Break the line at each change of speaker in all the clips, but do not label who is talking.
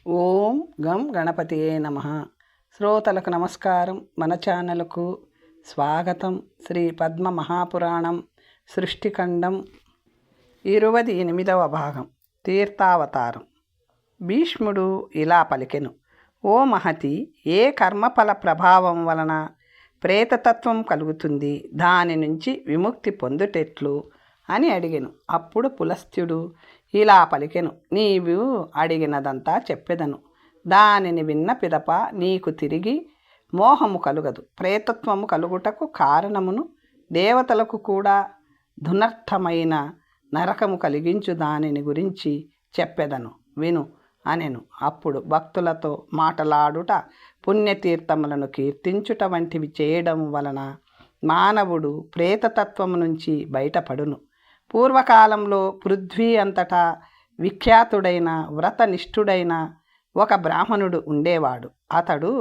ఓం గం గణపతియే నమః. శ్రోతలకు నమస్కారం. మన ఛానల్కు స్వాగతం. శ్రీ పద్మ మహాపురాణం సృష్టిఖండం 28వ భాగం తీర్థావతారం. భీష్ముడు ఇలా పలికెను: ఓ మహతి, ఏ కర్మఫల ప్రభావం వలన ప్రేతతత్వం కలుగుతుంది, దాని నుంచి విముక్తి పొందుటెట్లు అని అడిగెను. అప్పుడు పులస్త్యుడు ఇలా పలికెను: నీవు అడిగినదంతా చెప్పెదను. దానిని విన్న పిదప నీకు తిరిగి మోహము కలుగదు. ప్రేతత్వము కలుగుటకు కారణమును దేవతలకు కూడా ధునర్థమైన నరకము కలిగించు దానిని గురించి చెప్పెదను, విను అనెను. అప్పుడు భక్తులతో మాటలాడుట, పుణ్యతీర్థములను కీర్తించుట వంటివి చేయడం వలన మానవుడు ప్రేతతత్వము నుంచి బయటపడును. పూర్వకాలంలో పృథ్వీ అంతటా విఖ్యాతుడైన వ్రతనిష్ఠుడైన ఒక బ్రాహ్మణుడు ఉండేవాడు. అతడు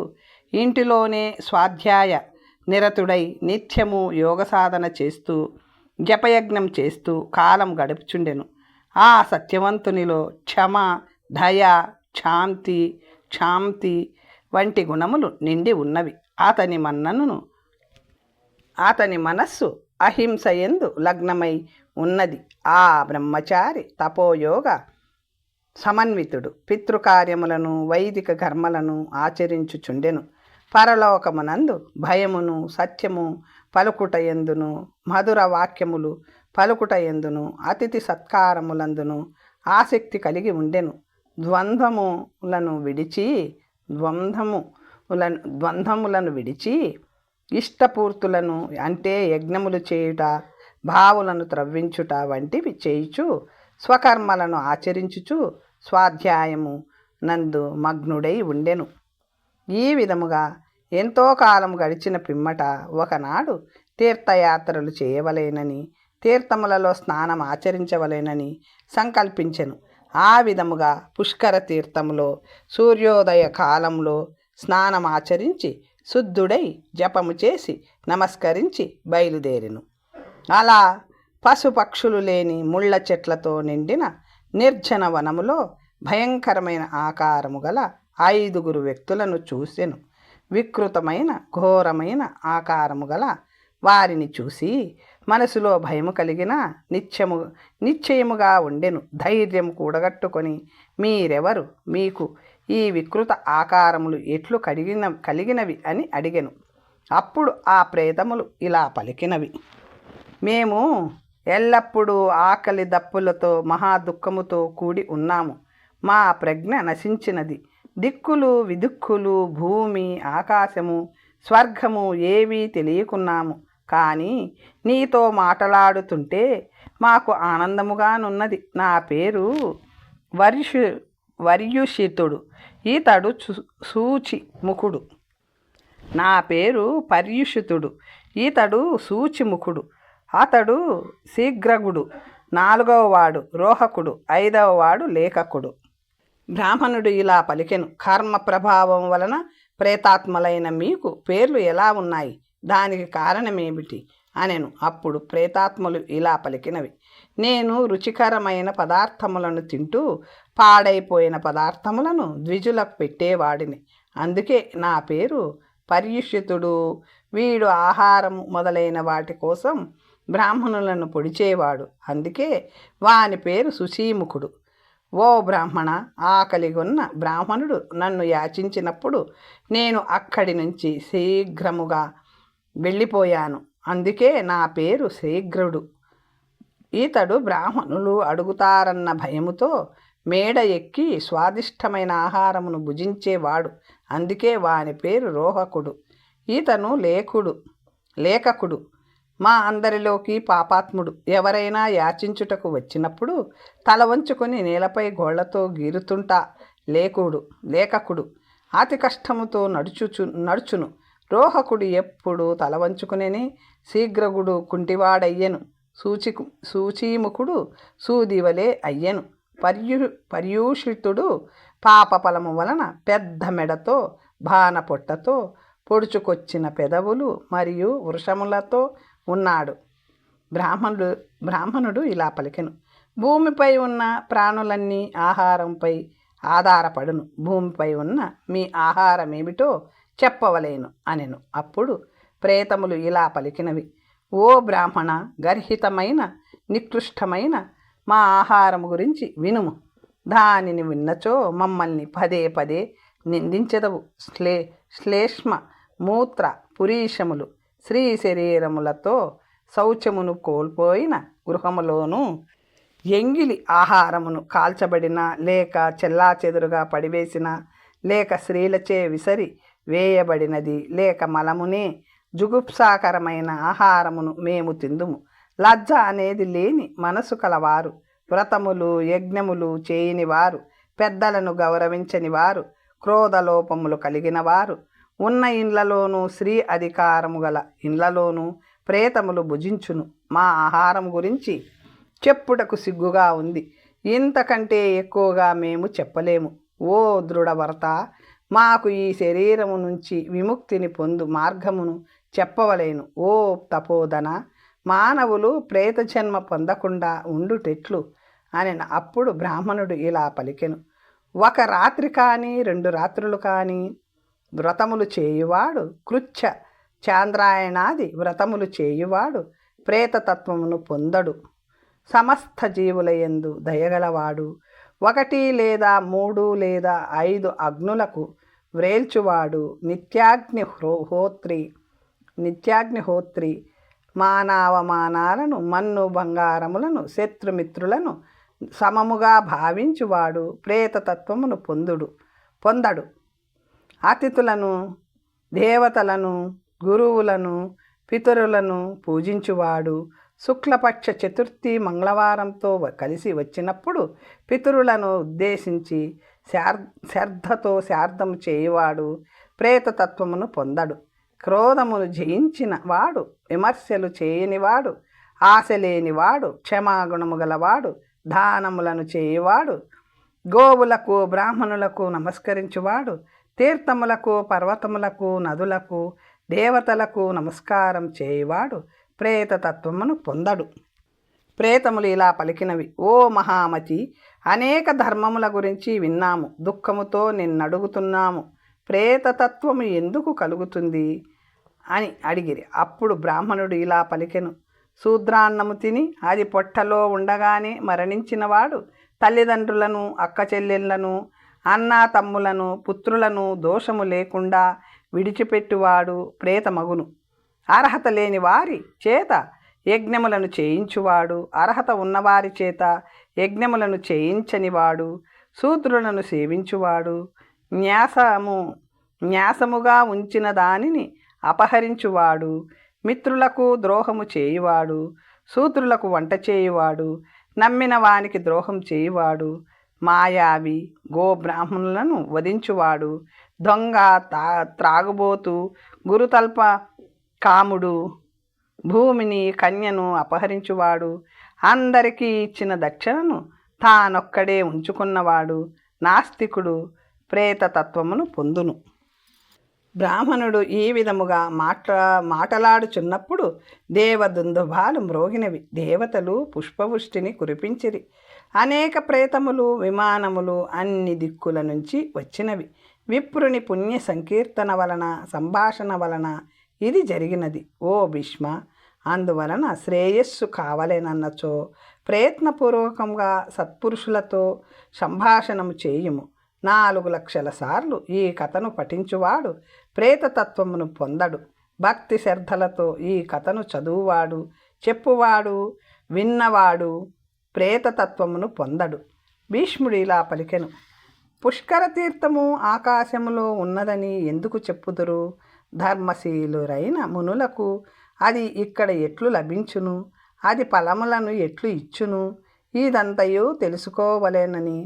ఇంటిలోనే స్వాధ్యాయ నిరతుడై నిత్యము యోగ సాధన చేస్తూ జపయజ్ఞం చేస్తూ కాలం గడుపుచుండెను. ఆ సత్యవంతునిలో క్షమ, దయ, శాంతి వంటి గుణములు నిండి ఉన్నవి. అతని మనస్సు అహింసయందు లగ్నమై ఉన్నది. ఆ బ్రహ్మచారి తపోయోగ సమన్వితుడు. పితృకార్యములను వైదిక కర్మలను ఆచరించుచుండెను. పరలోకమునందు భయమును, సత్యము పలుకుటయందును, మధుర వాక్యములు పలుకుటయందును, అతిథి సత్కారములందును ఆసక్తి కలిగి ఉండెను. ద్వంద్వములను విడిచి ఇష్టపూర్తులను అంటే యజ్ఞములు చేయుట, భావులను త్రవ్వించుట వంటివి చేయుచు స్వకర్మలను ఆచరించుచు స్వాధ్యాయము నందు మగ్నుడై ఉండెను. ఈ విధముగా ఎంతో కాలం గడిచిన పిమ్మట ఒకనాడు తీర్థయాత్రలు చేయవలేనని, తీర్థములలో స్నానం ఆచరించవలేనని సంకల్పించెను. ఆ విధముగా పుష్కర తీర్థములో సూర్యోదయ కాలంలో స్నానం ఆచరించి శుద్ధుడై జపము చేసి నమస్కరించి బయలుదేరెను. అలా పశుపక్షులు లేని ముళ్ళ చెట్లతో నిండిన నిర్జన వనములో భయంకరమైన ఆకారము గల 5 వ్యక్తులను చూసెను. వికృతమైన ఘోరమైన ఆకారము గల వారిని చూసి మనసులో భయము కలిగిన నిశ్చయముగా ఉండెను. ధైర్యం కూడగట్టుకొని, మీరెవరు? మీకు ఈ వికృత ఆకారములు ఎట్లు కలిగినవి అని అడిగెను. అప్పుడు ఆ ప్రేతములు ఇలా పలికినవి: మేము ఎల్లప్పుడూ ఆకలి దప్పులతో మహా దుఃఖముతో కూడి ఉన్నాము. మా ప్రజ్ఞ నశించినది. దిక్కులు విదిక్కులు, భూమి ఆకాశము స్వర్గము ఏవీ తెలియకున్నాము. కానీ నీతో మాట్లాడుతుంటే మాకు ఆనందముగానున్నది. నా పేరు వర్యుషితుడు. ఈతడు సూచిముఖుడు. నా పేరు పర్యుషితుడు. ఈతడు సూచిముఖుడు. అతడు శీఘ్రగుడు. 4వ వాడు రోహకుడు. 5వ వాడు లేఖకుడు. బ్రాహ్మణుడు ఇలా పలికెను: కర్మ ప్రభావం వలన ప్రేతాత్మలైన మీకు పేర్లు ఎలా ఉన్నాయి? దానికి కారణమేమిటి అనెను. అప్పుడు ప్రేతాత్మలు ఇలా పలికినవి: నేను రుచికరమైన పదార్థములను తింటూ పాడైపోయిన పదార్థములను ద్విజులకు పెట్టేవాడిని. అందుకే నా పేరు పర్యుషితుడు. వీడు ఆహారం మొదలైన వాటి కోసం బ్రాహ్మణులను పొడిచేవాడు. అందుకే వాని పేరు సుశీముఖుడు. ఓ బ్రాహ్మణ, ఆకలిగొన్న బ్రాహ్మణుడు నన్ను యాచించినప్పుడు నేను అక్కడి నుంచి శీఘ్రముగా వెళ్ళిపోయాను. అందుకే నా పేరు శీఘ్రుడు. ఈతడు బ్రాహ్మణులు అడుగుతారన్న భయముతో మేడ ఎక్కి స్వాదిష్టమైన ఆహారమును భుజించేవాడు. అందుకే వాని పేరు రోహకుడు. ఈతను లేఖకుడు. మా అందరిలోకి పాపాత్ముడు. ఎవరైనా యాచించుటకు వచ్చినప్పుడు తల వంచుకొని నేలపై గోళ్లతో గీరుతుంటా లేఖకుడు. అతి కష్టముతో నడుచును. రోహకుడు ఎప్పుడు తల వంచుకునేని. శీఘ్రగుడు కుంటివాడయ్యెను. సూచీముఖుడు సూదివలే అయ్యెను. పర్యూషితుడు పాపఫలము వలన పెద్ద మెడతో, బాణ పొట్టతో, పొడుచుకొచ్చిన పెదవులు మరియు వృషములతో ఉన్నాడు. బ్రాహ్మణుడు ఇలా పలికెను: భూమిపై ఉన్న ప్రాణులన్నీ ఆహారంపై ఆధారపడును. భూమిపై ఉన్న మీ ఆహారమేమిటో చెప్పవలేను అనెను. అప్పుడు ప్రేతములు ఇలా పలికినవి: ఓ బ్రాహ్మణ, గర్హితమైన నికృష్టమైన మా ఆహారము గురించి వినుము. దానిని విన్నచో మమ్మల్ని పదే పదే నిందించెదవు. శ్లేష్మ మూత్ర పురీషములు స్త్రీ శరీరములతో శౌచమును కోల్పోయిన గృహములోనూ ఎంగిలి ఆహారమును కాల్చబడిన, లేక చెల్లాచెదురుగా పడివేసిన, లేక స్త్రీలచే విసరి వేయబడినది, లేక మలమునే జుగుప్సాకరమైన ఆహారమును మేము తిందుము. లజ్జ అనేది లేని మనసు కలవారు, వ్రతములు యజ్ఞములు చేయనివారు, పెద్దలను గౌరవించని వారు, క్రోధలోపములు కలిగిన వారు ఉన్న ఇండ్లలోనూ, స్త్రీ అధికారము గల ఇండ్లలోనూ ప్రేతములు భుజించును. మా ఆహారం గురించి చెప్పుటకు సిగ్గుగా ఉంది. ఇంతకంటే ఎక్కువగా మేము చెప్పలేము. ఓ దృఢభర్త, మాకు ఈ శరీరము నుంచి విముక్తిని పొందు మార్గమును చెప్పవలేను. ఓ తపోధన, మానవులు ప్రేత జన్మ పొందకుండా ఉండుటెట్లు అని. అప్పుడు బ్రాహ్మణుడు ఇలా పలికెను: ఒక రాత్రి కానీ 2 రాత్రులు కానీ వ్రతములు చేయువాడు, కృచ్ఛ చాంద్రాయణాది వ్రతములు చేయువాడు ప్రేతతత్వమును పొందడు. సమస్త జీవులయందు దయగలవాడు, 1 లేదా 3 లేదా 5 అగ్నులకు వ్రేల్చువాడు, నిత్యాగ్నిహోత్రి మానవమానాలను, మన్ను బంగారములను, శత్రుమిత్రులను సమముగా భావించువాడు ప్రేతతత్వమును పొందడు. అతిథులను, దేవతలను, గురువులను, పితరులను పూజించువాడు, శుక్లపక్ష చతుర్థి మంగళవారంతో కలిసి వచ్చినప్పుడు పితరులను ఉద్దేశించి శ్రద్ధతో శార్దము చేయువాడు ప్రేతతత్వమును పొందడు. క్రోధమును జయించిన వాడు, విమర్శలు చేయనివాడు, ఆశ లేనివాడు, క్షమాగుణము గలవాడు, దానములను చేయువాడు, గోవులకు బ్రాహ్మణులకు నమస్కరించువాడు, తీర్థములకు పర్వతములకు నదులకు దేవతలకు నమస్కారం చేయువాడు ప్రేతతత్వమును పొందడు. ప్రేతములు ఇలా పలికినవి: ఓ మహామతి, అనేక ధర్మముల గురించి విన్నాము, దుఃఖముతో నిన్నడుగుతున్నాము. ప్రేతతత్వము ఎందుకు కలుగుతుంది అని అడిగిరి. అప్పుడు బ్రాహ్మణుడు ఇలా పలికెను: శూద్రాన్నము తిని అది పొట్టలో ఉండగానే మరణించినవాడు తల్లిదండ్రులను, అక్క చెల్లెళ్లను, అన్నా తమ్ములను, పుత్రులను దోషము లేకుండా విడిచిపెట్టువాడు ప్రేతమగును. అర్హత లేని వారి చేత యజ్ఞములను చేయించువాడు, అర్హత ఉన్నవారి చేత యజ్ఞములను చేయించనివాడు, శూద్రులను సేవించువాడు, న్యాసముగా ఉంచిన దానిని అపహరించువాడు, మిత్రులకు ద్రోహము చేయువాడు, శూద్రులకు వంట చేయువాడు, నమ్మిన వానికి ద్రోహం చేయువాడు, మాయావి గోబ్రాహ్మణులను వధించువాడు, దొంగ, త్రాగుబోతు, గురుతల్ప కాముడు, భూమిని కన్యను అపహరించువాడు, అందరికీ ఇచ్చిన దక్షిణను తానొక్కడే ఉంచుకున్నవాడు, నాస్తికుడు ప్రేతతత్వమును పొందును. బ్రాహ్మణుడు ఈ విధముగా మాటలాడుచున్నప్పుడు దేవదుందుభాలు మ్రోగినవి. దేవతలు పుష్పవృష్టిని కురిపించిరి. అనేక ప్రేతములు, విమానములు అన్ని దిక్కుల నుంచి వచ్చినవి. విప్రుని పుణ్య సంకీర్తన వలన, సంభాషణ వలన ఇది జరిగినది. ఓ భీష్మ, అందువలన శ్రేయస్సు కావలేనన్నచో ప్రయత్నపూర్వకంగా సత్పురుషులతో సంభాషణము చేయుము. 4 లక్షల సార్లు ఈ కథను పఠించువాడు ప్రేతతత్వమును పొందడు. భక్తి శ్రద్ధలతో ఈ కథను చదువువాడు, చెప్పువాడు, విన్నవాడు ప్రేతతత్వమును పొందడు. భీష్ముడు ఇలా పలికెను: పుష్కర తీర్థము ఆకాశములో ఉన్నదని ఎందుకు చెప్పుదురు? ధర్మశీలురైన మునులకు అది ఇక్కడ ఎట్లు లభించును? అది ఫలములను ఎట్లు ఇచ్చును? ఇదంతయు తెలుసుకోవలేనని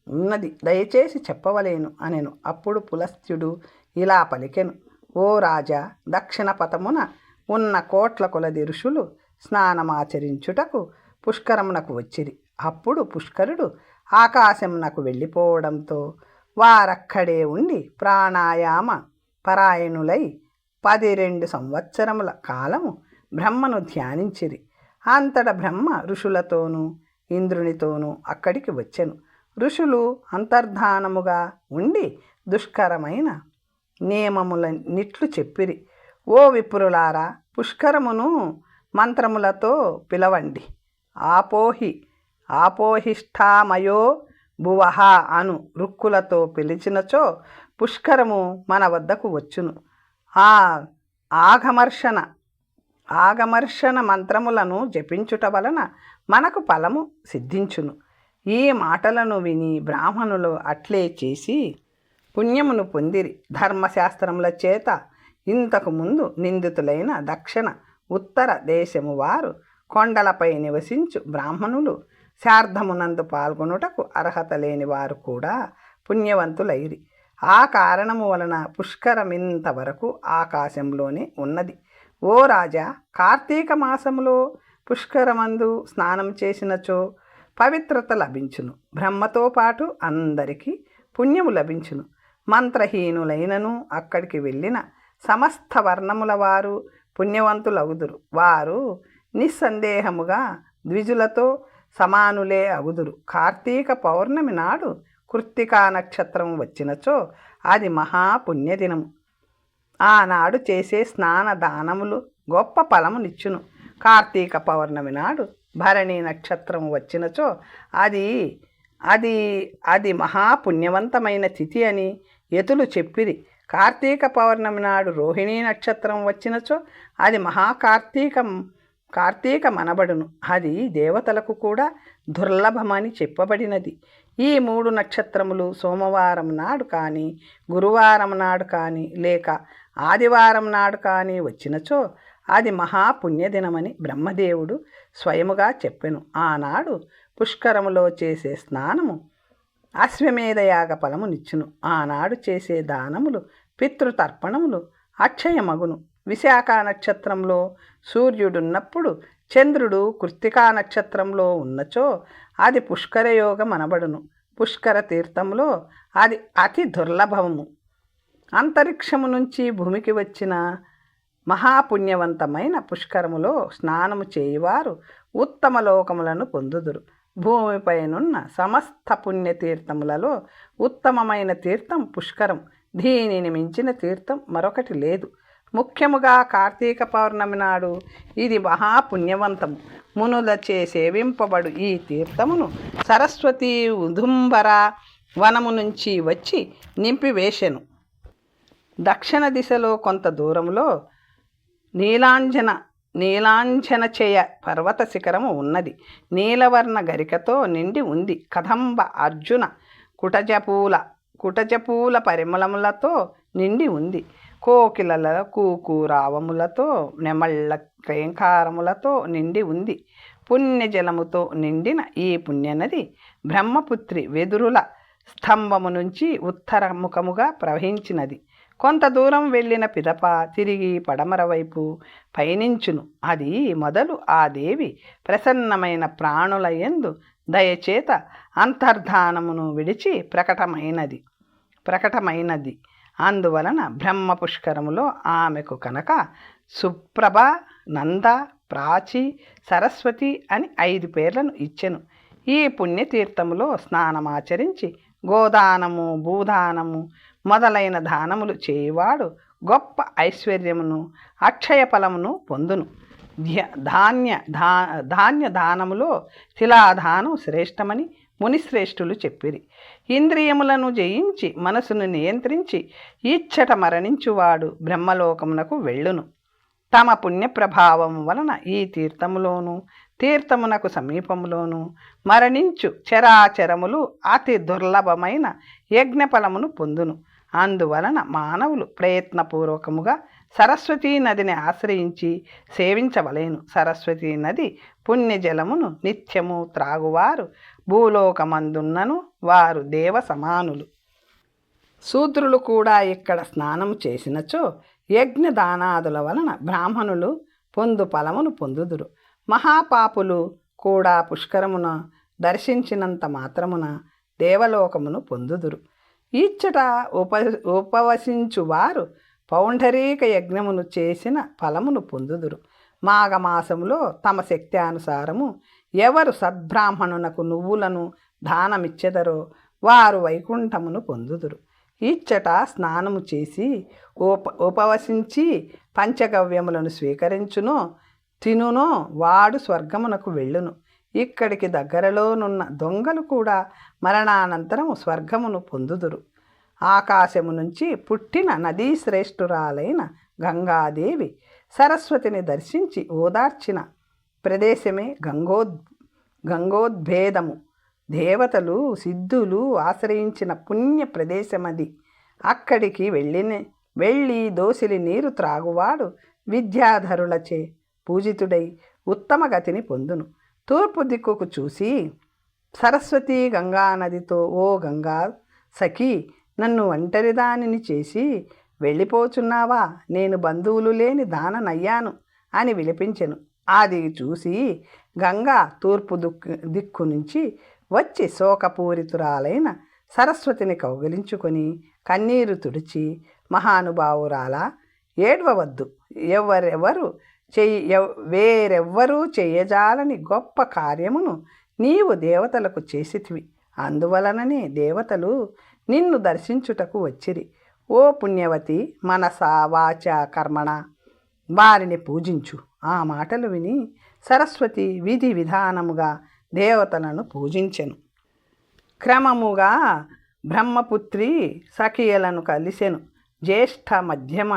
ఉన్నది, దయచేసి చెప్పవలేను అనెను. అప్పుడు పులస్త్యుడు ఇలా పలికెను: ఓ రాజా, దక్షిణ పథమున ఉన్న కోట్ల కొలది ఋషులు స్నానమాచరించుటకు పుష్కరమునకు వచ్చిరి. అప్పుడు పుష్కరుడు ఆకాశమునకు వెళ్ళిపోవడంతో వారక్కడే ఉండి ప్రాణాయామ పరాయణులై 12 సంవత్సరముల కాలము బ్రహ్మను ధ్యానించిరి. అంతట బ్రహ్మ ఋషులతోనూ ఇంద్రునితోనూ అక్కడికి వచ్చెను. ఋషులు అంతర్ధానముగా ఉండి దుష్కరమైన నియమములన్నిట్లు చెప్పిరి. ఓ విప్రులారా, పుష్కరమును మంత్రములతో పిలవండి. ఆపోహిష్ఠామయో భువః అను రుక్కులతో పిలిచినచో పుష్కరము మన వద్దకు వచ్చును. ఆ ఆగమర్షణ మంత్రములను జపించుట వలన మనకు ఫలము సిద్ధించును. ఈ మాటలను విని బ్రాహ్మణులు అట్లే చేసి పుణ్యమును పొందిరి. ధర్మశాస్త్రముల చేత ఇంతకు ముందు నిందితులైన దక్షిణ ఉత్తర దేశము వారు కొండలపై నివసించు బ్రాహ్మణులు శార్ధమునందు పాల్గొనుటకు అర్హత లేని వారు కూడా పుణ్యవంతులైరి. ఆ కారణము వలన పుష్కరమింతవరకు ఆకాశంలోనే ఉన్నది. ఓ రాజా, కార్తీక మాసములో పుష్కరమందు స్నానం చేసినచో పవిత్రత లభించును. బ్రహ్మతో పాటు అందరికీ పుణ్యము లభించును. మంత్రహీనులైనను అక్కడికి వెళ్ళిన సమస్త వర్ణముల వారు పుణ్యవంతులగుదురు. వారు నిస్సందేహముగా ద్విజులతో సమానులే అగుదురు. కార్తీక పౌర్ణమి నాడు కృత్తికా నక్షత్రం వచ్చినచో అది మహాపుణ్యదినము. ఆనాడు చేసే స్నాన దానములు గొప్ప ఫలమునిచ్చును. కార్తీక పౌర్ణమి నాడు భరణి నక్షత్రం వచ్చినచో అది అది అది మహాపుణ్యవంతమైన తిథి అని యతులు చెప్పిరి. కార్తీక పౌర్ణమి నాడు రోహిణీ నక్షత్రం వచ్చినచో అది కార్తీక మనబడును. అది దేవతలకు కూడా దుర్లభమని చెప్పబడినది. ఈ 3 నక్షత్రములు సోమవారం నాడు కానీ, గురువారం నాడు కానీ, లేక ఆదివారం నాడు కానీ వచ్చినచో అది మహాపుణ్యదినమని బ్రహ్మదేవుడు స్వయముగా చెప్పెను. ఆనాడు పుష్కరములో చేసే స్నానము అశ్వమేధయాగ ఫలమునిచ్చును. ఆనాడు చేసే దానములు పితృతర్పణములు అక్షయమగును. విశాఖ నక్షత్రంలో సూర్యుడున్నప్పుడు చంద్రుడు కృత్తికా నక్షత్రంలో ఉన్నచో అది పుష్కరయోగం అనబడును. పుష్కర తీర్థంలో అది అతి దుర్లభము. అంతరిక్షము నుంచి భూమికి వచ్చిన మహాపుణ్యవంతమైన పుష్కరములో స్నానము చేయువారు ఉత్తమ లోకములను పొందుదురు. భూమిపైనున్న సమస్త పుణ్యతీర్థములలో ఉత్తమమైన తీర్థం పుష్కరం. దీనిని మించిన తీర్థం మరొకటి లేదు. ముఖ్యముగా కార్తీక పౌర్ణమి నాడు ఇది మహాపుణ్యవంతము. మునులచే సేవింపబడు ఈ తీర్థమును సరస్వతి ఉదుంబర వనము నుంచి వచ్చి నింపివేశెను. దక్షిణ దిశలో కొంత దూరంలో నీలాంజనచేయ పర్వత శిఖరము ఉన్నది. నీలవర్ణ గరికతో నిండి ఉంది. కదంబ అర్జున కుటజపూల పరిమళములతో నిండి ఉంది. కోకిలల కూకురావములతో నెమళ్ళ క్రేంకారములతో నిండి ఉంది. పుణ్యజలముతో నిండిన ఈ పుణ్యనది బ్రహ్మపుత్రి వెదురుల స్తంభము నుంచి ఉత్తరముఖముగా ప్రవహించినది. కొంత దూరం వెళ్ళిన పిదప తిరిగి పడమర వైపు పయనించును. అది మొదలు ఆ దేవి ప్రసన్నమైన ప్రాణుల యందు దయచేత అంతర్ధానమును విడిచి ప్రకటమైనది. అందువలన బ్రహ్మ పుష్కరములో ఆమెకు కనుక సుప్రభ, నంద, ప్రాచి, సరస్వతి అని 5 పేర్లను ఇచ్చెను. ఈ పుణ్యతీర్థములో స్నానమాచరించి గోదానము, భూదానము మొదలైన దానములు చేయువాడు గొప్ప ఐశ్వర్యమును అక్షయ ఫలమును పొందును. ధాన్య దానములో శిలాదానం శ్రేష్టమని మునిశ్రేష్ఠులు చెప్పిరి. ఇంద్రియములను జయించి మనసును నియంత్రించి ఇచ్చట మరణించువాడు బ్రహ్మలోకమునకు వెళ్ళును. తమ పుణ్యప్రభావం వలన ఈ తీర్థమునకు సమీపములోను మరణించు చరాచరములు అతి దుర్లభమైన యజ్ఞఫలమును పొందును. అందువలన మానవులు ప్రయత్నపూర్వకముగా సరస్వతీ నదిని ఆశ్రయించి సేవించవలేను. సరస్వతీ నది పుణ్యజలమును నిత్యము త్రాగువారు భూలోకమందున్నను వారు దేవ సమానులు. శూద్రులు కూడా ఇక్కడ స్నానం చేసినచో యజ్ఞదానాదుల వలన బ్రాహ్మణులు పొందు ఫలమును పొందుదురు. మహాపాపులు కూడా పుష్కరమున దర్శించినంత మాత్రమున దేవలోకమును పొందుదురు. ఇచ్చట ఉపవసించువారు పౌండరీక యజ్ఞమును చేసిన ఫలమును పొందుదురు. మాఘమాసములో తమ శక్త్యానుసారము ఎవరు సద్బ్రాహ్మణునకు నువ్వులను దానమిచ్చెదరో వారు వైకుంఠమును పొందుదురు. ఇచ్చట స్నానము చేసి ఉపవసించి పంచగవ్యములను స్వీకరించునో తినునో వాడు స్వర్గమునకు వెళ్ళును. ఇక్కడికి దగ్గరలోనున్న దొంగలు కూడా మరణానంతరము స్వర్గమును పొందుదురు. ఆకాశము నుంచి పుట్టిన నదీ శ్రేష్ఠురాలైన గంగాదేవి సరస్వతిని దర్శించి ఓదార్చిన ప్రదేశమే గంగోద్భేదము. దేవతలు సిద్ధులు ఆశ్రయించిన పుణ్య ప్రదేశమది. అక్కడికి వెళ్ళి దోసిలి నీరు త్రాగువాడు విద్యాధరులచే పూజితుడై ఉత్తమ గతిని పొందును. తూర్పు దిక్కుకు చూసి సరస్వతి గంగా నదితో, ఓ గంగా సఖీ, నన్ను ఒంటరిదానిని చేసి వెళ్ళిపోచున్నావా? నేను బంధువులు లేని దాననయ్యాను అని విలపించెను. అది చూసి గంగా తూర్పు దిక్కు నుంచి వచ్చి శోకపూరితురాలైన సరస్వతిని కౌగిలించుకొని కన్నీరు తుడిచి, మహానుభావురాలా, ఏడ్వవద్దు. వేరెవ్వరూ చేయజాలని గొప్ప కార్యమును నీవు దేవతలకు చేసితివి. అందువలననే దేవతలు నిన్ను దర్శించుటకు వచ్చిరి. ఓ పుణ్యవతి, మనసా వాచ కర్మణ వారిని పూజించు. ఆ మాటలు విని సరస్వతి విధి విధానముగా దేవతలను పూజించెను. క్రమముగా బ్రహ్మపుత్రి సఖియలను కలిసెను. జ్యేష్ఠ మధ్యమ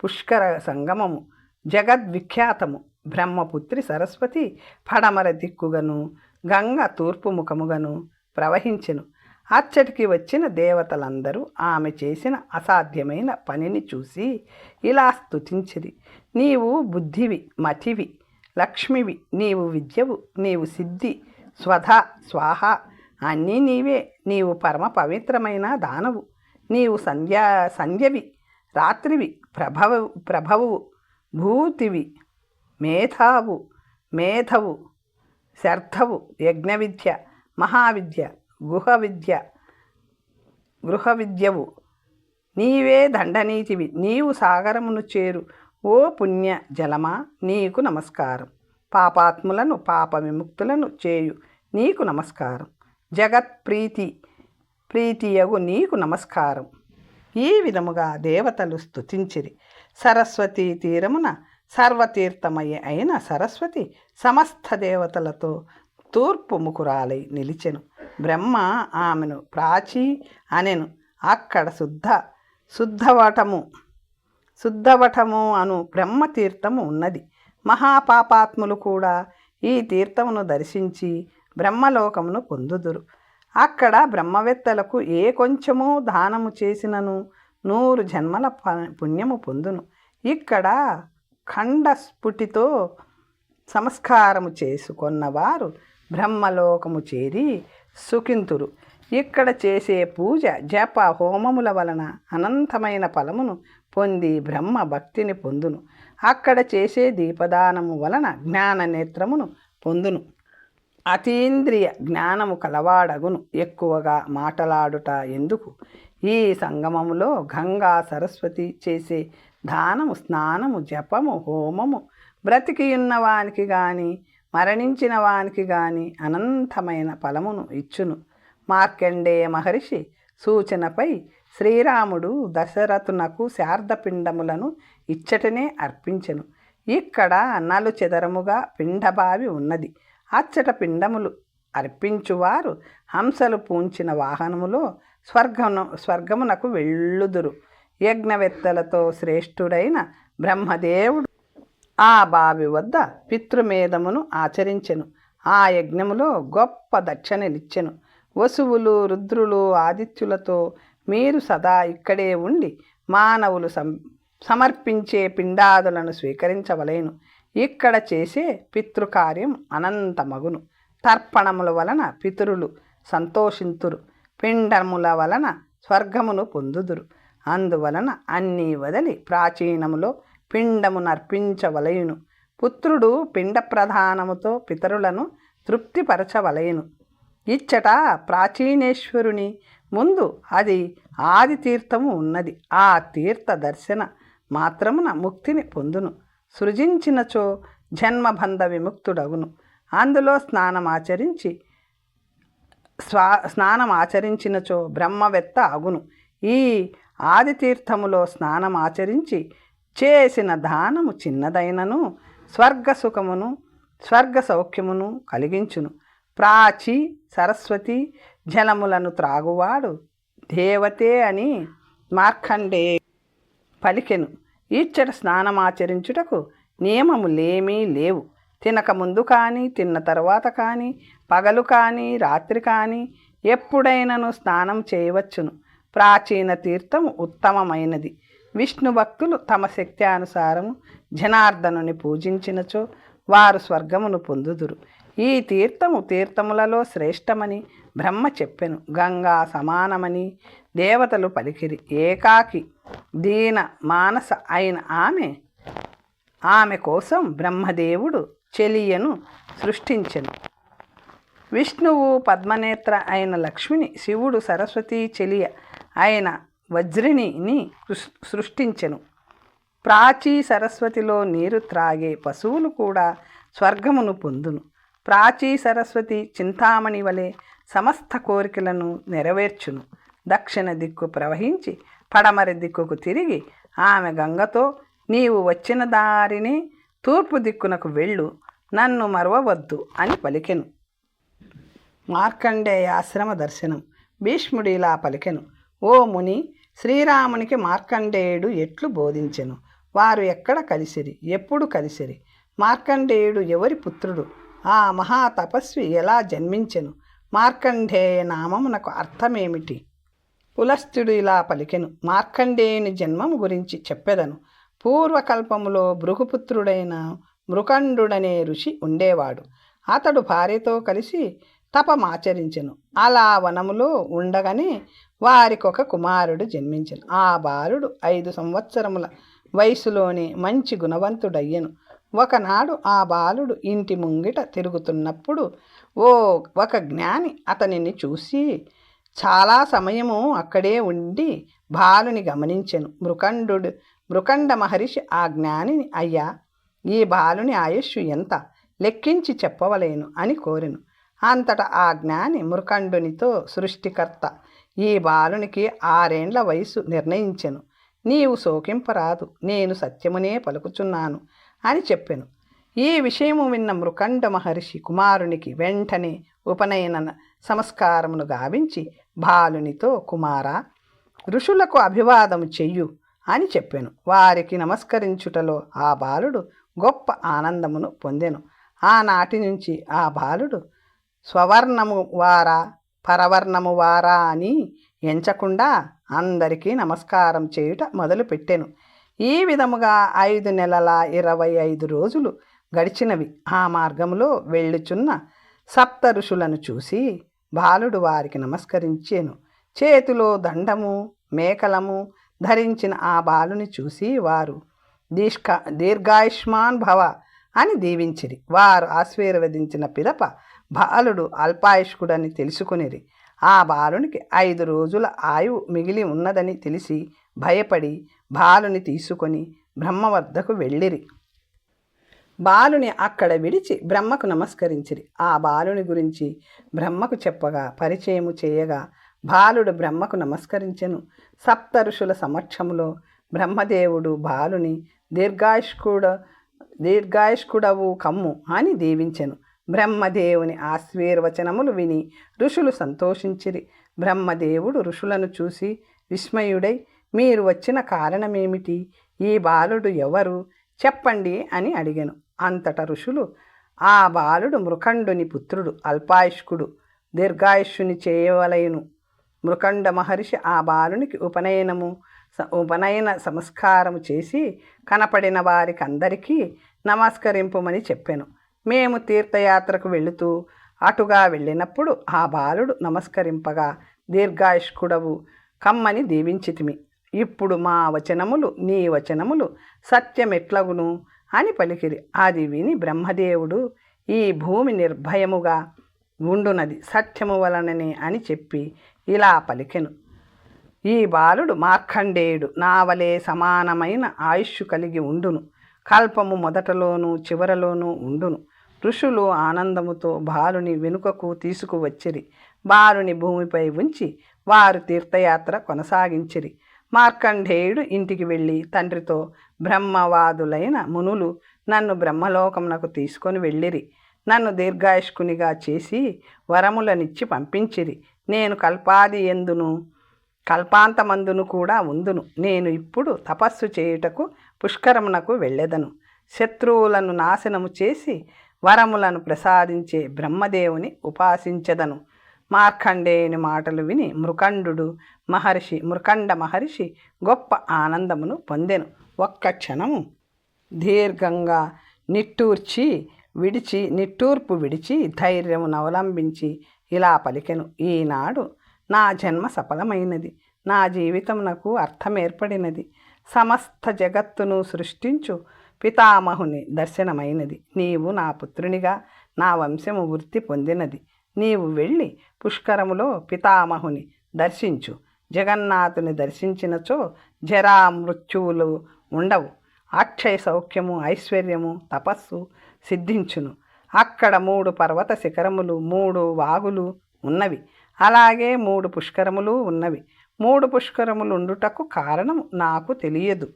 పుష్కర సంగమము జగద్విఖ్యాతము. బ్రహ్మపుత్రి సరస్వతి పడమర దిక్కుగను, గంగ తూర్పు ముఖముగను ప్రవహించెను. అచ్చటికి వచ్చిన దేవతలందరూ ఆమె చేసిన అసాధ్యమైన పనిని చూసి ఇలా స్తుతించిరి. నీవు బుద్ధివి, మతివి, లక్ష్మివి, నీవు విద్యవు, నీవు సిద్ధి, స్వధ, స్వాహ అన్నీ నీవే. నీవు పరమ పవిత్రమైన దానవు. నీవు సంధ్యవి, రాత్రివి, ప్రభవువు, భూతివి, మేధవు, శర్థవు, యజ్ఞవిద్య, మహావిద్య, గృహవిద్యవు. నీవే దండనీతివి. నీవు సాగరమును చేరు. ఓ పుణ్య జలమా, నీకు నమస్కారం. పాపాత్ములను పాప విముక్తులను చేయు నీకు నమస్కారం. ప్రీతియగు నీకు నమస్కారం. ఈ విధముగా దేవతలు స్తుతించిరి. సరస్వతీ తీరమున సర్వతీర్థమయ్య అయిన సరస్వతి సమస్త దేవతలతో తూర్పు ముఖురాలై నిలిచెను. బ్రహ్మ ఆమెను ప్రాచీ అనెను. అక్కడ శుద్ధవటము అను బ్రహ్మతీర్థము ఉన్నది. మహాపాపాత్ములు కూడా ఈ తీర్థమును దర్శించి బ్రహ్మలోకమును పొందుదురు. అక్కడ బ్రహ్మవేత్తలకు ఏ కొంచెము దానము చేసినను 100 జన్మల పుణ్యము పొందును. ఇక్కడ ఖండస్ఫుటితో సంస్కారము చేసుకొన్నవారు బ్రహ్మలోకము చేరి సుఖింతురు. ఇక్కడ చేసే పూజ, జప, హోమముల వలన అనంతమైన ఫలమును పొంది బ్రహ్మ భక్తిని పొందును. అక్కడ చేసే దీపదానము వలన జ్ఞాన నేత్రమును పొందును. అతీంద్రియ జ్ఞానము కలవాడగును. ఎక్కువగా మాటలాడుట ఎందుకు? ఈ సంగమములో గంగా సరస్వతి చేసే దానము, స్నానము, జపము, హోమము బ్రతికియున్న వానికి గాని మరణించిన వానికి గాని అనంతమైన ఫలమును ఇచ్చును. మార్కండేయ మహర్షి సూచనపై శ్రీరాముడు దశరథునకు శార్దపిండములను ఇచ్చటనే అర్పించెను. ఇక్కడ నలుచెదరముగా పిండబావి ఉన్నది. అచ్చట పిండములు అర్పించువారు హంసలు పూంచిన వాహనములో స్వర్గమునకు వెళ్ళుదురు. యజ్ఞవేత్తలతో శ్రేష్ఠుడైన బ్రహ్మదేవుడు ఆ బావి వద్ద పితృమేధమును ఆచరించెను. ఆ యజ్ఞములో గొప్ప దక్షిణలిచ్చెను. వసువులు, రుద్రులు, ఆదిత్యులతో మీరు సదా ఇక్కడే ఉండి మానవులు సమర్పించే పిండాదులను స్వీకరించవలేను. ఇక్కడ చేసే పితృకార్యం అనంతమగును. తర్పణముల వలన పితరులు సంతోషింతురు. పిండముల వలన స్వర్గమును పొందుదురు. అందువలన అన్నీ వదిలి ప్రాచీనములో పిండమునర్పించవలయును. పుత్రుడు పిండ ప్రధానముతో పితరులను తృప్తిపరచవలయును. ఇచ్చట ప్రాచీనేశ్వరుని ముందు అది ఆది తీర్థము ఉన్నది. ఆ తీర్థ దర్శన మాత్రమున ముక్తిని పొందును. సృజించినచో జన్మబంధ విముక్తుడగును. అందులో స్నానమాచరించి స్నానం ఆచరించినచో బ్రహ్మవెత్త అగును. ఈ ఆదితీర్థములో స్నానం ఆచరించి చేసిన దానము చిన్నదైనను స్వర్గ సుఖమును స్వర్గ సౌఖ్యమును కలిగించును. ప్రాచీ సరస్వతి జలములను త్రాగువాడు దేవతే అని మార్కండే పలికెను. ఈచ్చట స్నానమాచరించుటకు నియమములేమీ లేవు. తినక ముందు కానీ తిన్న తర్వాత కానీ పగలు కానీ రాత్రి కానీ ఎప్పుడైనను స్నానం చేయవచ్చును. ప్రాచీన తీర్థము ఉత్తమమైనది. విష్ణు భక్తులు తమ శక్త్యానుసారము జనార్దనుని పూజించినచో వారు స్వర్గమును పొందుదురు. ఈ తీర్థములలో శ్రేష్టమని బ్రహ్మ చెప్పెను. గంగా సమానమని దేవతలు పలికిరి. ఏకాకి దీన మానస అయిన ఆమె కోసం బ్రహ్మదేవుడు చెలియను సృష్టించెను. విష్ణువు పద్మనేత్ర అయిన లక్ష్మిని, శివుడు సరస్వతీ చెలియ అయిన వజ్రిణిని సృష్టించెను. ప్రాచీ సరస్వతిలో నీరు త్రాగే పశువులు కూడా స్వర్గమును పొందును. ప్రాచీ సరస్వతి చింతామణి వలె సమస్త కోరికలను నెరవేర్చును. దక్షిణ దిక్కు ప్రవహించి పడమరి దిక్కుకు తిరిగి ఆమె గంగతో, నీవు వచ్చిన దారిని తూర్పు దిక్కునకు వెళ్ళు, నన్ను మరవవద్దు అని పలికెను. మార్కండేయ ఆశ్రమ దర్శనం. భీష్ముడు ఇలా పలికెను. ఓ ముని, శ్రీరామునికి మార్కండేయుడు ఎట్లు బోధించెను? వారు ఎక్కడ కలిసిరి? ఎప్పుడు కలిసిరి? మార్కండేయుడు ఎవరి పుత్రుడు? ఆ మహా తపస్వి ఎలా జన్మించెను? మార్కండేయ నామమునకు అర్థమేమిటి? పులస్త్యుడు ఇలా పలికెను. మార్కండేయుని జన్మము గురించి చెప్పెదను. పూర్వకల్పములో భృగుపుత్రుడైన మృకండుడనే ఋషి ఉండేవాడు. అతడు భార్యతో కలిసి తపమాచరించెను. అలా వనములో ఉండగానే వారికొక కుమారుడు జన్మించెను. ఆ బాలుడు 5 సంవత్సరముల వయసులోనే మంచి గుణవంతుడయ్యను. ఒకనాడు ఆ బాలుడు ఇంటి ముంగిట తిరుగుతున్నప్పుడు ఒక జ్ఞాని అతనిని చూసి చాలా సమయము అక్కడే ఉండి బాలుని గమనించెను. మృకండ మహర్షి ఆ జ్ఞానిని, అయ్యా, ఈ బాలుని ఆయుష్షు ఎంత? లెక్కించి చెప్పవలేను అని కోరెను. అంతటా ఆ జ్ఞాని మృకండునితో, సృష్టికర్త ఈ బాలునికి 6 ఏండ్ల వయసు నిర్ణయించెను. నీవు శోకింపరాదు, నేను సత్యమునే పలుకుచున్నాను అని చెప్పెను. ఈ విషయము విన్న మృకండ మహర్షి కుమారునికి వెంటనే ఉపనయన సంస్కారమును గావించి బాలునితో, కుమారా, ఋషులకు అభివాదము చెయ్యు అని చెప్పెను. వారికి నమస్కరించుటలో ఆ బాలుడు గొప్ప ఆనందమును పొందెను. ఆనాటి నుంచి ఆ బాలుడు స్వవర్ణము వారా పరవర్ణము వారా అని ఎంచకుండా అందరికీ నమస్కారం చేయుట మొదలుపెట్టెను. ఈ విధముగా 5 నెలల 25 రోజులు గడిచినవి. ఆ మార్గంలో వెళ్ళుచున్న సప్త ఋషులను చూసి బాలుడు వారికి నమస్కరించెను. చేతిలో దండము మేకలము ధరించిన ఆ బాలుని చూసి వారు దీర్ఘాయుష్మాన్ భవ అని దీవించిరి. వారు ఆశీర్వదించిన పిదప బాలుడు అల్పాయుష్కుడని తెలుసుకునిరి. ఆ బాలునికి 5 రోజుల ఆయువు మిగిలి ఉన్నదని తెలిసి భయపడి బాలుని తీసుకొని బ్రహ్మ వద్దకు వెళ్ళిరి. బాలుని అక్కడ విడిచి బ్రహ్మకు నమస్కరించిరి. ఆ బాలుని గురించి బ్రహ్మకు చెప్పగా, పరిచయము చేయగా బాలుడు బ్రహ్మకు నమస్కరించెను. సప్త ఋషుల సమక్షంలో బ్రహ్మదేవుడు బాలుని దీర్ఘాయుష్కుడవు కమ్ము అని దీవించెను. బ్రహ్మదేవుని ఆశీర్వచనములు విని ఋషులు సంతోషించిరి. బ్రహ్మదేవుడు ఋషులను చూసి విస్మయుడై, మీరు వచ్చిన కారణమేమిటి? ఈ బాలుడు ఎవరు? చెప్పండి అని అడిగెను. అంతట ఋషులు, ఆ బాలుడు మృకండుని పుత్రుడు, అల్పాయుష్కుడు, దీర్ఘాయుష్యుని చేయవలయును. మృకండ మహర్షి ఆ బాలునికి ఉపనయన సంస్కారము చేసి కనపడిన వారికి అందరికీ నమస్కరింపుమని చెప్పెను. మేము తీర్థయాత్రకు వెళుతూ అటుగా వెళ్ళినప్పుడు ఆ బాలుడు నమస్కరింపగా, దీర్ఘాయుష్కుడవు కమ్మని దీవించితిమి. ఇప్పుడు మా వచనములు నీ వచనములు సత్యమెట్లగును అని పలికిరి. అది విని బ్రహ్మదేవుడు, ఈ భూమి నిర్భయముగా ఉండునది సత్యము వలననే అని చెప్పి ఇలా పలికెను. ఈ బాలుడు మార్కండేయుడు నావలే సమానమైన ఆయుష్ కలిగి ఉండును. కల్పము మొదటలోనూ చివరలోనూ ఉండును. ఋషులు ఆనందముతో బాలుని వెనుకకు తీసుకువచ్చిరి. బాలుని భూమిపై ఉంచి వారు తీర్థయాత్ర కొనసాగించిరి. మార్కండేయుడు ఇంటికి వెళ్ళి తండ్రితో, బ్రహ్మవాదులైన మునులు నన్ను బ్రహ్మలోకమునకు తీసుకొని వెళ్ళిరి. నన్ను దీర్ఘాయుష్కునిగా చేసి వరములనిచ్చి పంపించిరి. నేను కల్పాంతమందును కూడా ఉందును. నేను ఇప్పుడు తపస్సు చేయుటకు పుష్కరమునకు వెళ్ళెదను. శత్రువులను నాశనము చేసి వరములను ప్రసాదించే బ్రహ్మదేవుని ఉపాసించెదను. మార్కండేయుని మాటలు విని మృకండ మహర్షి గొప్ప ఆనందమును పొందెను. ఒక్క క్షణము దీర్ఘంగా నిట్టూర్పు విడిచి ధైర్యమును అవలంబించి ఇలా పలికెను. ఈనాడు నా జన్మ సఫలమైనది. నా జీవితమునకు అర్థమేర్పడినది. సమస్త జగత్తును సృష్టించు పితామహుని దర్శనమైనది. నీవు నా పుత్రునిగా నా వంశము వృత్తి పొందినది. నీవు వెళ్ళి పుష్కరములో పితామహుని దర్శించు. జగన్నాథుని దర్శించినచో జరా మృత్యువులు ఉండవు. అక్షయ సౌఖ్యము, ఐశ్వర్యము, తపస్సు సిద్ధించును. అక్కడ 3 పర్వత శిఖరములు, 3 వాగులు ఉన్నవి. అలాగే 3 పుష్కరములు ఉన్నవి. 3 పుష్కరములు ఉండుటకు కారణం నాకు తెలియదు.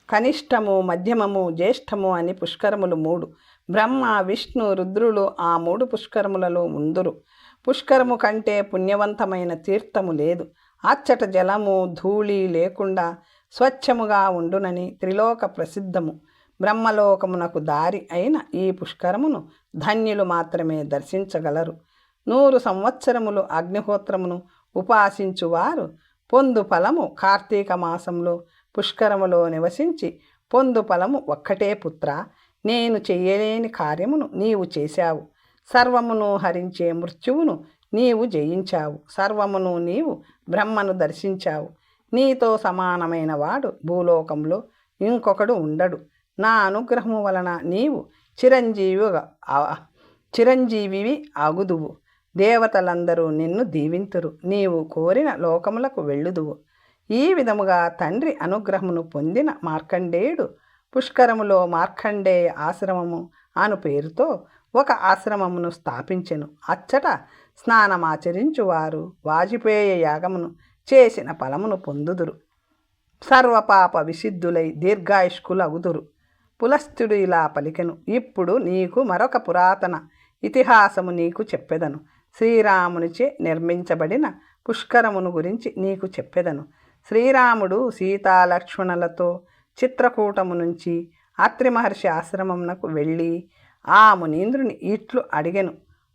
కనిష్టము, మధ్యమము, జ్యేష్ఠము అని పుష్కరములు 3. బ్రహ్మ, విష్ణు, రుద్రులు ఆ 3 పుష్కరములలో ఉందురు. పుష్కరము కంటే పుణ్యవంతమైన తీర్థము లేదు. అచ్చట జలము, ధూళి లేకుండా స్వచ్ఛముగా ఉండునని త్రిలోక ప్రసిద్ధము. బ్రహ్మలోకమునకు దారి అయిన ఈ పుష్కరమును ధన్యులు మాత్రమే దర్శించగలరు. 100 సంవత్సరములు అగ్నిహోత్రమును ఉపాసించువారు పొందు ఫలము కార్తీక మాసంలో పుష్కరములో నివసించి పొందు ఫలము ఒక్కటే. పుత్ర, నేను చెయ్యలేని కార్యమును నీవు చేశావు. సర్వమును హరించే మృత్యువును నీవు జయించావు. సర్వమును నీవు బ్రహ్మను దర్శించావు. నీతో సమానమైన వాడు భూలోకంలో ఇంకొకడు ఉండడు. నా అనుగ్రహము వలన నీవు చిరంజీవివి అగుదువు. దేవతలందరూ నిన్ను దీవింతురు. నీవు కోరిన లోకములకు వెళ్ళుదువు. ఈ విధముగా తండ్రి అనుగ్రహమును పొందిన మార్కండేయుడు పుష్కరములో మార్కండేయ ఆశ్రమము అను పేరుతో ఒక ఆశ్రమమును స్థాపించెను. అచ్చట స్నానమాచరించువారు వాజపేయ యాగమును చేసిన ఫలమును పొందుదురు. సర్వపాప విసిద్ధులై దీర్ఘాయుష్కులగుదురు. పులస్త్యుడు ఇలా పలికెను. ఇప్పుడు నీకు మరొక పురాతన ఇతిహాసము నీకు చెప్పెదను. శ్రీరామునిచే నిర్మించబడిన పుష్కరమును గురించి నీకు చెప్పెదను. శ్రీరాముడు సీతాలక్ష్మణులతో చిత్రకూటము నుంచి అత్రి మహర్షి ఆశ్రమమునకు వెళ్ళి ఆ మునీంద్రుని ఇట్లు అడిగెను.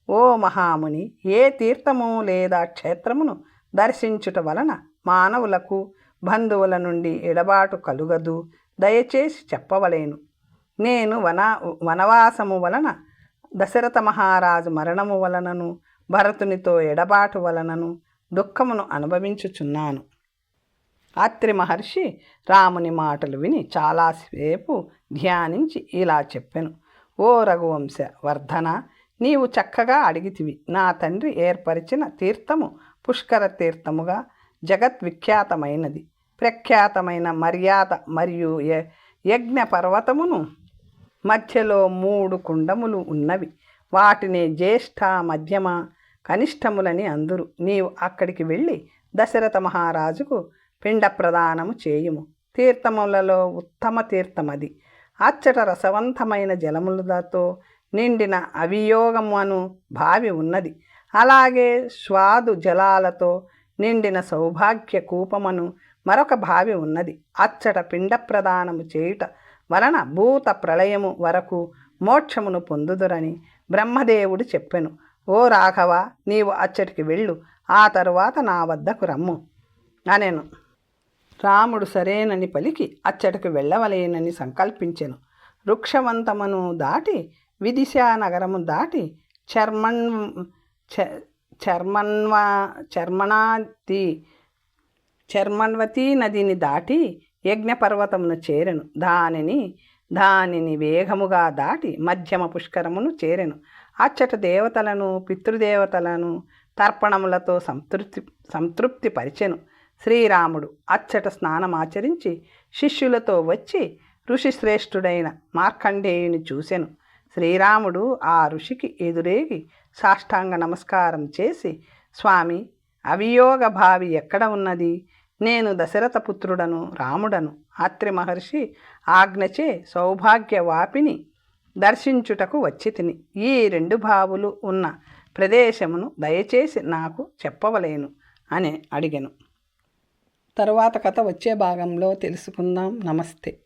ఓ మహాముని, ఏ తీర్థము లేదా క్షేత్రమును దర్శించుట వలన మానవులకు బంధువుల నుండి ఎడబాటు కలుగదు? దయచేసి చెప్పవలేను. నేను వనవాసము వలన, దశరథ మహారాజు మరణము వలనను, భరతునితో ఎడబాటు వలనను దుఃఖమును అనుభవించుచున్నాను. అత్రి మహర్షి రాముని మాటలు విని చాలాసేపు ధ్యానించి ఇలా చెప్పెను. ఓ రఘువంశ వర్ధన, నీవు చక్కగా అడిగితివి. నా తండ్రి ఏర్పరిచిన తీర్థము పుష్కర తీర్థముగా జగద్విఖ్యాతమైనది. ప్రఖ్యాతమైన మర్యాద మరియు యజ్ఞ పర్వతమును మధ్యలో 3 కుండములు ఉన్నవి. వాటిని జ్యేష్ఠ, మధ్యమ, కనిష్టములని అందురు. నీవు అక్కడికి వెళ్ళి దశరథ మహారాజుకు పిండ ప్రదానము చేయుము. తీర్థములలో ఉత్తమ తీర్థమది. అచ్చట రసవంతమైన జలములతో నిండిన అవియోగము అను బావి ఉన్నది. అలాగే స్వాదు జలాలతో నిండిన సౌభాగ్య కూపమను మరొక బావి ఉన్నది. అచ్చట పిండ ప్రదానము చేయుట వలన భూత ప్రళయము వరకు మోక్షమును పొందుదురని బ్రహ్మదేవుడు చెప్పెను. ఓ రాఘవ, నీవు అచ్చటికి వెళ్ళు. ఆ తరువాత నా వద్దకు రమ్ము అనెను. రాముడు సరేనని పలికి అచ్చటకు వెళ్ళవలేనని సంకల్పించెను. వృక్షవంతమును దాటి విదిశా నగరము దాటి చర్మణవతి నదిని దాటి యజ్ఞపర్వతమును చేరెను. దానిని వేగముగా దాటి మధ్యమ పుష్కరమును చేరెను. అచ్చట దేవతలను, పితృదేవతలను తర్పణములతో సంతృప్తి పరిచెను. శ్రీరాముడు అచ్చట స్నానమాచరించి శిష్యులతో వచ్చి ఋషిశ్రేష్ఠుడైన మార్కండేయుని చూసెను. శ్రీరాముడు ఆ ఋషికి ఎదురేగి సాష్టాంగ నమస్కారం చేసి, స్వామి, అవియోగ భావి ఎక్కడ ఉన్నది? నేను దశరథ పుత్రుడను, రాముడను. అత్రి మహర్షి ఆజ్ఞచే సౌభాగ్యవాపిని దర్శించుటకు వచ్చి తిని ఈ రెండు భావులు ఉన్న ప్రదేశమును దయచేసి నాకు చెప్పవలేను అని అడిగెను. తరువాత కథ వచ్చే భాగంలో తెలుసుకుందాం. నమస్తే.